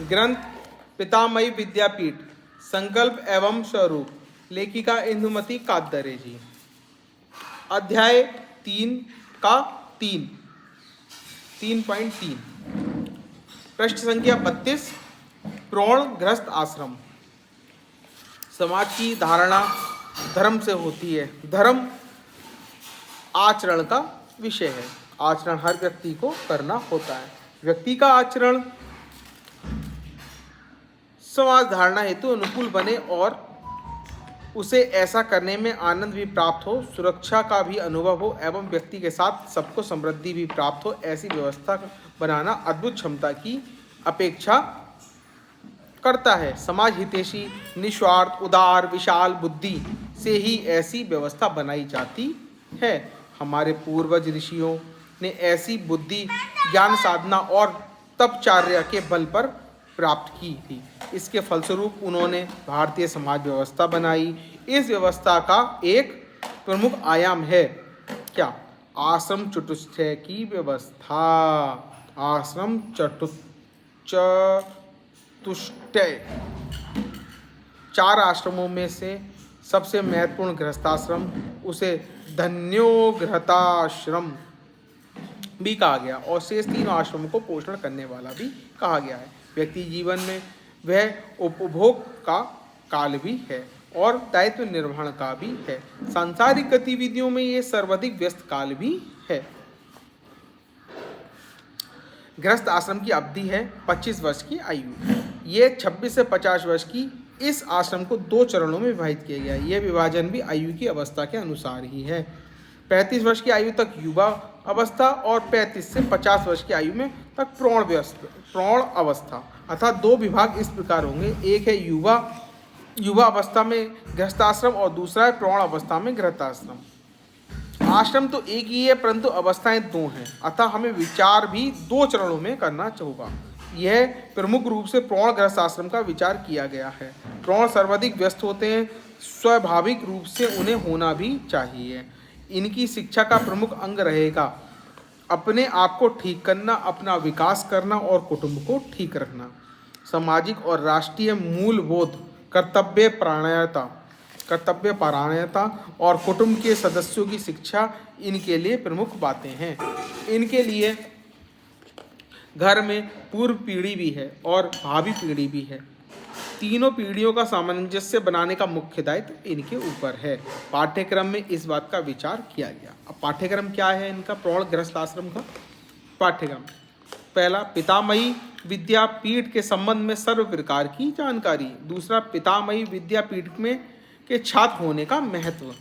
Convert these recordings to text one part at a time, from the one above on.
ग्रंथ पितामही विद्यापीठ, संकल्प एवं स्वरूप, लेखिका इंदुमती कादरे जी। अध्याय 3 का 3.3 पृष्ठ संख्या 32। प्रोण गृहस्थ आश्रम। समाज की धारणा धर्म से होती है। धर्म आचरण का विषय है। आचरण हर व्यक्ति को करना होता है। व्यक्ति का आचरण समाज धारणा हेतु अनुकूल बने और उसे ऐसा करने में आनंद भी प्राप्त हो, सुरक्षा का भी अनुभव हो एवं व्यक्ति के साथ सबको समृद्धि भी प्राप्त हो, ऐसी व्यवस्था बनाना अद्भुत क्षमता की अपेक्षा करता है। समाज हितैषी, निस्वार्थ, उदार, विशाल बुद्धि से ही ऐसी व्यवस्था बनाई जाती है। हमारे पूर्वज ऋषियों ने ऐसी बुद्धि ज्ञान साधना और तपचार्य के बल पर प्राप्त की थी। इसके फलस्वरूप उन्होंने भारतीय समाज व्यवस्था बनाई। इस व्यवस्था का एक प्रमुख आयाम है क्या? आश्रम चतुष्टय की व्यवस्था। आश्रम चतुष्टय 4 आश्रमों में से सबसे महत्वपूर्ण गृहस्थाश्रम, उसे धन्योगृहताश्रम भी कहा गया और शेष 3 आश्रमों को पोषण करने वाला भी कहा गया है। व्यक्ति जीवन में वह उपभोग का काल भी है और दायित्व निर्वहन का भी है। सांसारिक गतिविधियों में ये सर्वाधिक व्यस्त काल भी है। गृहस्थ आश्रम की अवधि है 25 वर्ष की आयु। ये 26 से 50 वर्ष की इस आश्रम को 2 चरणों में विभाजित किया गया है। यह विभाजन भी आयु की अवस्था के अनुसार ही है। 35 वर्ष की आयु तक युवा अवस्था और 35 से 50 वर्ष की आयु में तक प्रौढ़ अवस्था। अर्थात 2 विभाग इस प्रकार होंगे। एक है युवा अवस्था में गृहस्थाश्रम और दूसरा है प्रौढ़ अवस्था में गृहस्थाश्रम। आश्रम तो एक ही है परंतु अवस्थाएं 2 हैं। अतः हमें विचार भी 2 चरणों में करना होगा। यह प्रमुख रूप से प्रौढ़ गृहस्थाश्रम का विचार किया गया है। प्रौढ़ सर्वाधिक व्यस्त होते हैं, स्वाभाविक रूप से उन्हें होना भी चाहिए। इनकी शिक्षा का प्रमुख अंग रहेगा अपने आप को ठीक करना, अपना विकास करना और कुटुंब को ठीक रखना। सामाजिक और राष्ट्रीय मूलबोध, कर्तव्य परायणता और कुटुंब के सदस्यों की शिक्षा इनके लिए प्रमुख बातें हैं। इनके लिए घर में पूर्व पीढ़ी भी है और भावी पीढ़ी भी है। तीनों पीढ़ियों का सामंजस्य बनाने का मुख्य दायित्व इनके ऊपर है। पाठ्यक्रम में इस बात का विचार किया गया। अब पाठ्यक्रम क्या है इनका? प्रौढ़ गृहस्थाश्रम का पाठ्यक्रम। पहला, पितामही विद्यापीठ के संबंध में सर्व प्रकार की जानकारी। दूसरा, पितामही विद्यापीठ में के छात्र होने का महत्व।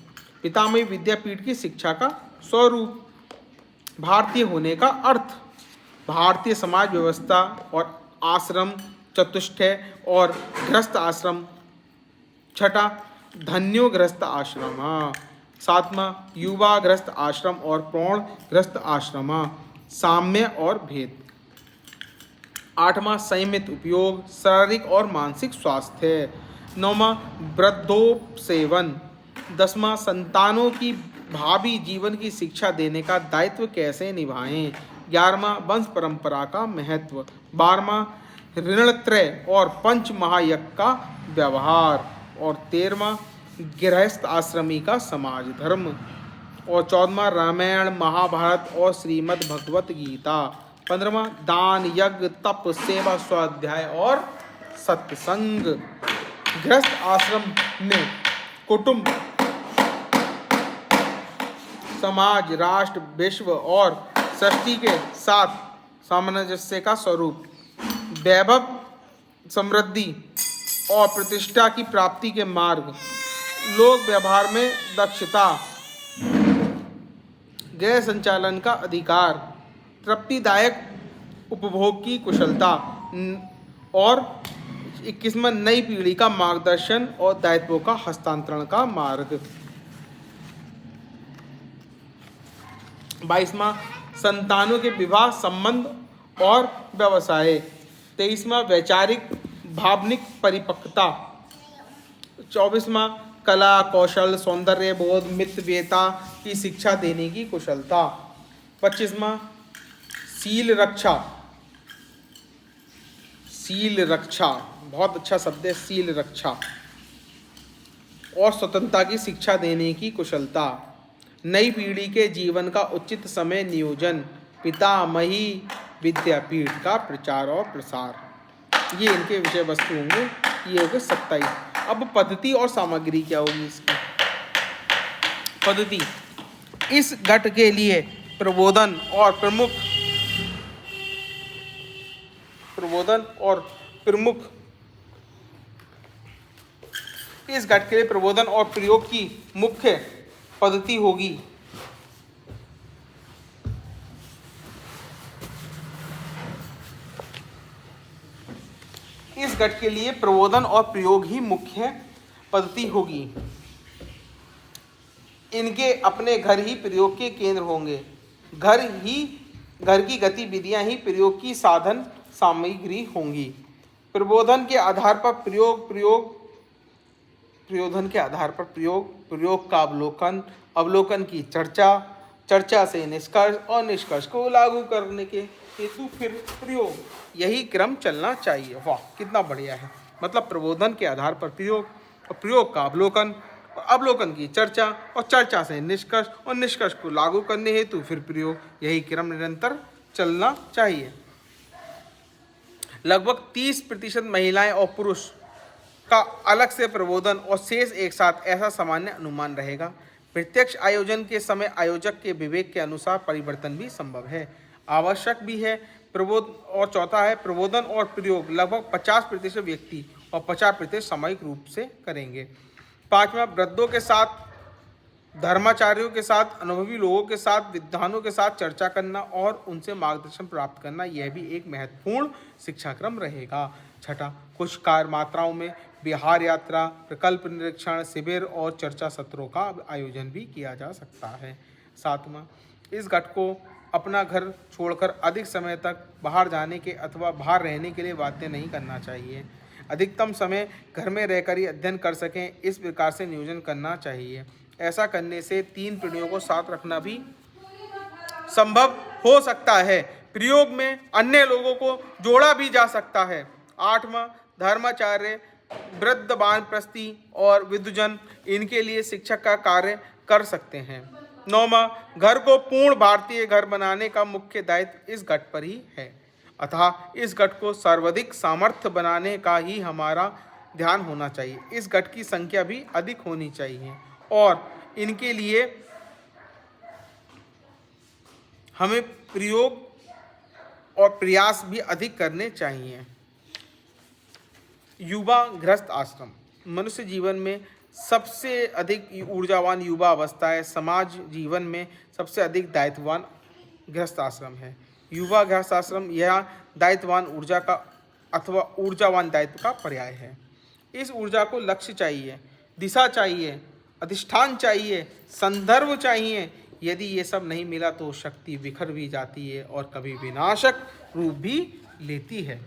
पितामही विद्यापीठ की शिक्षा का स्वरूप। भारतीय होने का अर्थ। भारतीय समाज व्यवस्था और आश्रम चतुष्टय और गृहस्थ आश्रम। छठा, धन्यो गृहस्थ आश्रम। 7वां, युवा गृहस्थ आश्रम और प्रौढ़ गृहस्थ आश्रम। साम्य और भेद। 8वां, संयमित उपयोग, शारीरिक और मानसिक स्वास्थ्य। 9वां, वृद्धोपसेवन। 10वां, संतानों की भावी जीवन की शिक्षा देने का दायित्व कैसे निभाएं। 11वां, वंश परंपरा का महत्व। 12वां, ऋणत्रय और पंच महायज्ञ का व्यवहार। और 13वां, गृहस्थ आश्रमी का समाज धर्म। और 14वां, रामायण, महाभारत और श्रीमद् भगवत गीता। 15वां, दान, यज्ञ, तप, सेवा, स्वाध्याय और सत्संग। गृहस्थ आश्रम में कुटुंब, समाज, राष्ट्र, विश्व और सृष्टि के साथ सामंजस्य का स्वरूप, वैभव, समृद्धि और प्रतिष्ठा की प्राप्ति के मार्ग, लोक व्यवहार में दक्षता, गृह संचालन का अधिकार, तृप्तिदायक उपभोग की कुशलता और 21वां, नई पीढ़ी का मार्गदर्शन और दायित्वों का हस्तांतरण का मार्ग। 22वां, संतानों के विवाह, संबंध और व्यवसाय। 23वां, वैचारिक भावनिक परिपक्वता। 24वां, कला, कौशल, सौंदर्य बोध, मितव्ययता की शिक्षा देने की कुशलता। 25वां, शील रक्षा, शील रक्षा, बहुत अच्छा शब्द है शील रक्षा, और स्वतंत्रता की शिक्षा देने की कुशलता, नई पीढ़ी के जीवन का उचित समय नियोजन, पितामही विद्यापीठ का प्रचार और प्रसार, ये इनके विषय वस्तु होंगे। ये हो गए 27। अब पद्धति और सामग्री क्या होगी इसकी। पद्धति, इस घट के लिए प्रबोधन और प्रमुख इस घट के लिए प्रबोधन और प्रयोग की मुख्य पद्धति होगी इस घट के लिए प्रबोधन और प्रयोग ही मुख्य पद्धति होगी। इनके अपने घर ही प्रयोग के केंद्र होंगे। घर की गतिविधियां ही प्रयोग की साधन सामग्री होंगी। प्रबोधन के आधार पर प्रयोग का अवलोकन की चर्चा से निष्कर्ष और निष्कर्ष को लागू करने के हेतु फिर प्रयोग, यही क्रम चलना चाहिए। वाह कितना बढ़िया है। मतलब प्रबोधन के आधार पर प्रयोग और प्रयोग का अवलोकन की चर्चा और चर्चा से निष्कर्ष और निष्कर्ष को लागू करने हेतु फिर प्रयोग, यही क्रम निरंतर चलना चाहिए। लगभग 30% महिलाएं और पुरुष का अलग से प्रबोधन और शेष एक साथ, ऐसा सामान्य अनुमान रहेगा। प्रत्यक्ष आयोजन के समय आयोजक के विवेक के अनुसार परिवर्तन भी संभव है, आवश्यक भी है। और चौथा है प्रबोधन और प्रयोग लगभग 50% व्यक्ति और 50% सामूहिक रूप से करेंगे। पांचवा, वृद्धों के साथ, धर्माचार्यों के साथ, अनुभवी लोगों के साथ, विद्वानों के साथ चर्चा करना और उनसे मार्गदर्शन प्राप्त करना, यह भी एक महत्वपूर्ण शिक्षाक्रम रहेगा। छठा, कुछ कार्य मात्राओं में बिहार यात्रा, प्रकल्प निरीक्षण, शिविर और चर्चा सत्रों का आयोजन भी किया जा सकता है। सातवां, इस घट को अपना घर छोड़कर अधिक समय तक बाहर जाने के अथवा बाहर रहने के लिए बाध्य नहीं करना चाहिए। अधिकतम समय घर में रहकर ही अध्ययन कर सकें, इस प्रकार से नियोजन करना चाहिए। ऐसा करने से 3 पीढ़ियों को साथ रखना भी संभव हो सकता है। प्रयोग में अन्य लोगों को जोड़ा भी जा सकता है। 8वां, धर्माचार्य, वृद्ध, वानप्रस्थी और विद्वजन इनके लिए शिक्षक का कार्य कर सकते हैं। 9वां, घर को पूर्ण भारतीय घर बनाने का मुख्य दायित्व इस घट पर ही है, अतः इस घट को सर्वाधिक सामर्थ्य बनाने का ही हमारा ध्यान होना चाहिए। इस घट की संख्या भी अधिक होनी चाहिए और इनके लिए हमें प्रयोग और प्रयास भी अधिक करने चाहिए। युवा गृहस्थ आश्रम मनुष्य जीवन में सबसे अधिक ऊर्जावान युवा अवस्था है। समाज जीवन में सबसे अधिक दायित्ववान गृहस्थ आश्रम है। युवा गृहस्थ आश्रम यह दायित्ववान ऊर्जा का अथवा ऊर्जावान दायित्व का पर्याय है। इस ऊर्जा को लक्ष्य चाहिए, दिशा चाहिए, अधिष्ठान चाहिए, संदर्भ चाहिए। यदि ये सब नहीं मिला तो शक्ति बिखर भी जाती है और कभी विनाशक रूप भी लेती है।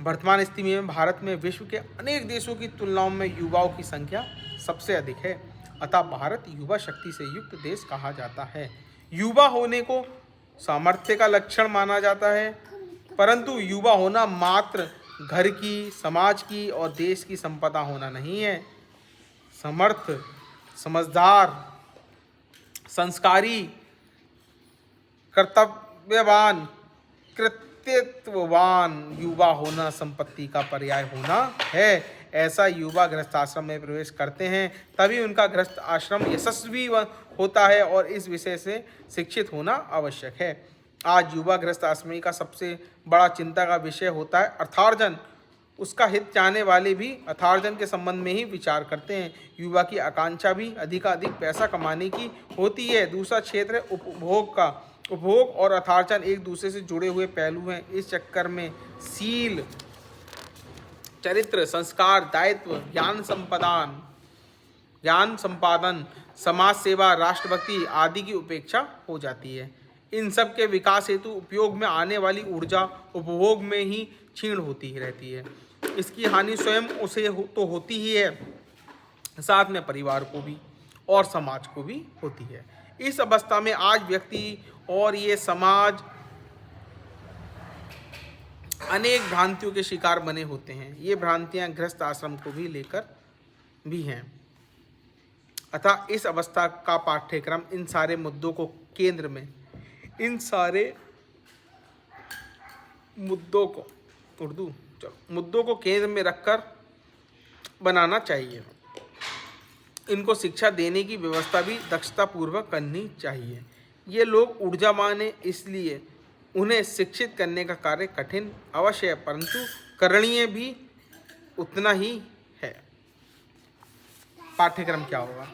वर्तमान स्थिति में भारत में विश्व के अनेक देशों की तुलनाओं में युवाओं की संख्या सबसे अधिक है, अतः भारत युवा शक्ति से युक्त देश कहा जाता है। युवा होने को सामर्थ्य का लक्षण माना जाता है, परंतु युवा होना मात्र घर की, समाज की और देश की संपदा होना नहीं है। समर्थ, समझदार, संस्कारी, कर्तव्यवान, कृतित्ववान युवा होना संपत्ति का पर्याय होना है। ऐसा युवा गृहस्थ आश्रम में प्रवेश करते हैं तभी उनका गृहस्थ आश्रम यशस्वी होता है और इस विषय से शिक्षित होना आवश्यक है। आज युवा गृहस्थ आश्रमी का सबसे बड़ा चिंता का विषय होता है अर्थार्जन। उसका हित चाहने वाले भी अर्थार्जन के संबंध में ही विचार करते हैं। युवा की आकांक्षा भी अधिकाधिक पैसा कमाने की होती है। दूसरा क्षेत्र है उपभोग का। उपभोग और अर्थार्जन एक दूसरे से जुड़े हुए पहलू हैं। इस चक्कर में शील, चरित्र, संस्कार, दायित्व, ज्ञान संपादन, समाज सेवा, राष्ट्रभक्ति आदि की उपेक्षा हो जाती है। इन सब के विकास हेतु उपयोग में आने वाली ऊर्जा उपभोग में ही क्षीण होती रहती है। इसकी हानि स्वयं उसे तो होती ही है, साथ में परिवार को भी और समाज को भी होती है। इस अवस्था में आज व्यक्ति और ये समाज अनेक भ्रांतियों के शिकार बने होते हैं। ये भ्रांतियां गृहस्थ आश्रम को भी लेकर भी हैं। अतः इस अवस्था का पाठ्यक्रम इन सारे मुद्दों को केंद्र में, इन सारे मुद्दों को मुद्दों को केंद्र में रखकर बनाना चाहिए। इनको शिक्षा देने की व्यवस्था भी दक्षता पूर्वक करनी चाहिए। ये लोग ऊर्जावान हैं, इसलिए उन्हें शिक्षित करने का कार्य कठिन अवश्य है, परंतु करणीय भी उतना ही है। पाठ्यक्रम क्या होगा?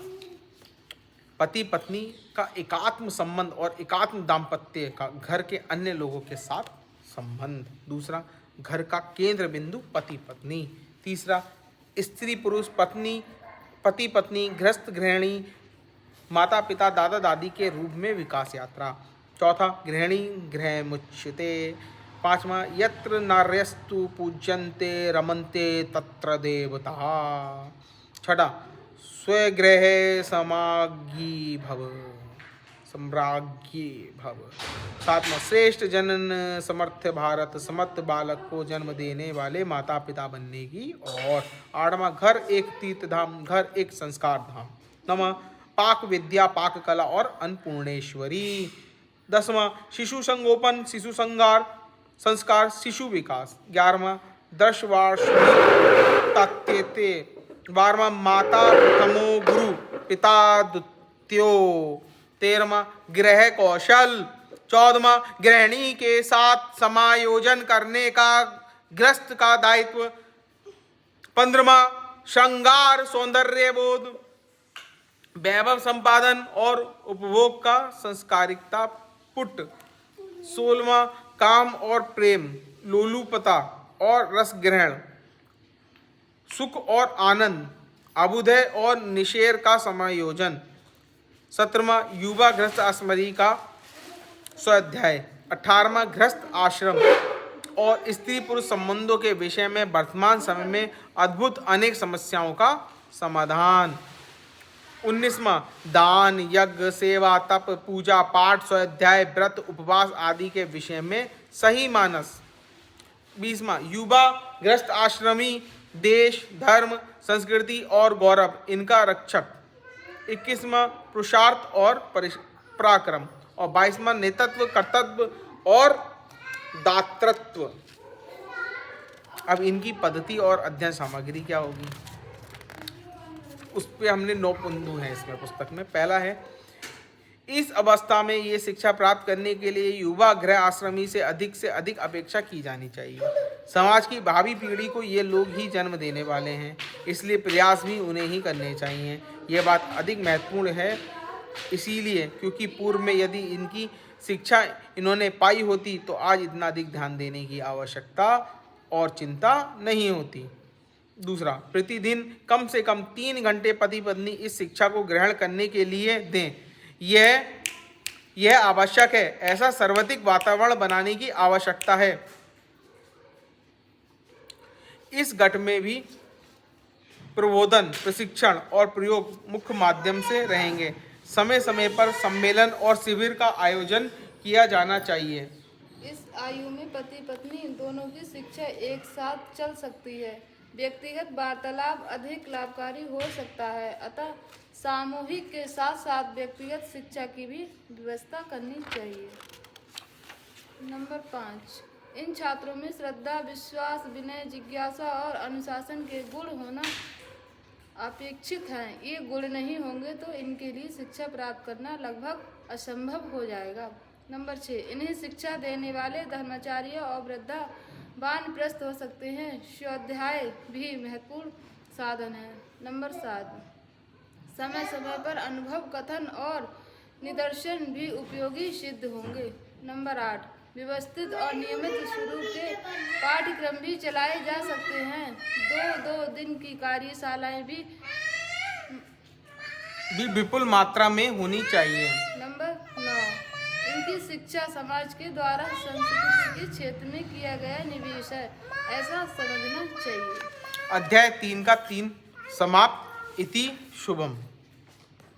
पति पत्नी का एकात्म संबंध और एकात्म दाम्पत्य का घर के अन्य लोगों के साथ संबंध। दूसरा, घर का केंद्र बिंदु पति पत्नी। तीसरा, स्त्री पुरुष पति पत्नी गृहस्थ गृहिणी माता पिता दादा दादी के रूप में विकास यात्रा। चौथा, गृहिणी गृह मुच्यते। पांचवा, यत्र नार्यस्तु पूज्यन्ते रमन्ते तत्र देवता। छठा, स्वगृह सम्राज्ञी भव। सातवां, श्रेष्ठ जनन समर्थ भारत समर्थ बालक को जन्म देने वाले माता पिता बनने की। और आठवां, घर एक तीर्थ धाम, घर एक संस्कार धाम। नौवां, पाक विद्या पाक कला और अन्नपूर्णेश्वरी। 10वां, शिशु संगोपन शिशु संस्कार शिशु विकास। 11वां, दशवार्षिक 12वां, माता प्रथमो गुरु पिता द्वितीयो। 13वां, गृह कौशल। 14वां, गृहिणी के साथ समायोजन करने का गृहस्थ का दायित्व। 15वां, श्रृंगार सौंदर्य बोध वैभव संपादन और उपभोग का संस्कारिकता पुट। 16वां, काम और प्रेम लोलुपता और रस ग्रहण सुख और आनंद अभ्युदय और निषेध का समायोजन। 17वां, युवा गृहस्थ आश्रमी का स्वाध्याय। 18वां, गृहस्थ आश्रम और स्त्री पुरुष संबंधों के विषय में वर्तमान समय में अद्भुत अनेक समस्याओं का समाधान। 19वां, दान यज्ञ सेवा तप पूजा पाठ स्वाध्याय व्रत उपवास आदि के विषय में सही मानस। 20वां, युवा गृहस्थ आश्रमी देश धर्म संस्कृति और गौरव इनका रक्षक। 21वां, पुरुषार्थ और पराक्रम। और 22वां, नेतृत्व कर्तव्य और दातृत्व। अब इनकी पद्धति और अध्ययन सामग्री क्या होगी, उस पर हमने 9 बिंदु हैं इसमें पुस्तक में। पहला है, इस अवस्था में ये शिक्षा प्राप्त करने के लिए युवा गृह आश्रमी से अधिक अपेक्षा की जानी चाहिए। समाज की भावी पीढ़ी को ये लोग ही जन्म देने वाले हैं, इसलिए प्रयास भी उन्हें ही करने चाहिए। ये बात अधिक महत्वपूर्ण है इसीलिए क्योंकि पूर्व में यदि इनकी शिक्षा इन्होंने पाई होती तो आज इतना अधिक ध्यान देने की आवश्यकता और चिंता नहीं होती। दूसरा, प्रतिदिन कम से कम 3 घंटे पति पत्नी इस शिक्षा को ग्रहण करने के लिए दें। यह आवश्यक है। ऐसा सर्वाधिक वातावरण बनाने की आवश्यकता है। इस घट में भी प्रबोधन प्रशिक्षण और प्रयोग मुख्य माध्यम से रहेंगे। समय समय पर सम्मेलन और शिविर का आयोजन किया जाना चाहिए। इस आयु में पति पत्नी दोनों की शिक्षा एक साथ चल सकती है। व्यक्तिगत वार्तालाप अधिक लाभकारी हो सकता है, अतः सामूहिक के साथ साथ व्यक्तिगत शिक्षा की भी व्यवस्था करनी चाहिए। नंबर 5, इन छात्रों में श्रद्धा विश्वास विनय जिज्ञासा और अनुशासन के गुण होना अपेक्षित हैं। ये गुण नहीं होंगे तो इनके लिए शिक्षा प्राप्त करना लगभग असंभव हो जाएगा। नंबर 6, इन्हें शिक्षा देने वाले धर्माचार्य और वृद्धा वानप्रस्थ हो सकते हैं। स्वाध्याय भी महत्वपूर्ण साधन है। नंबर 7, समय समय पर अनुभव कथन और निदर्शन भी उपयोगी सिद्ध होंगे। नंबर 8, व्यवस्थित और नियमित स्वरूप के पाठ्यक्रम भी चलाए जा सकते हैं। 2 दिन की कार्यशालाएं भी विपुल मात्रा में होनी चाहिए। नंबर 9, इनकी शिक्षा समाज के द्वारा संस्कृति के क्षेत्र में किया गया निवेश है, ऐसा समझना चाहिए। अध्याय 3 का 3 समाप्त। इति शुभम।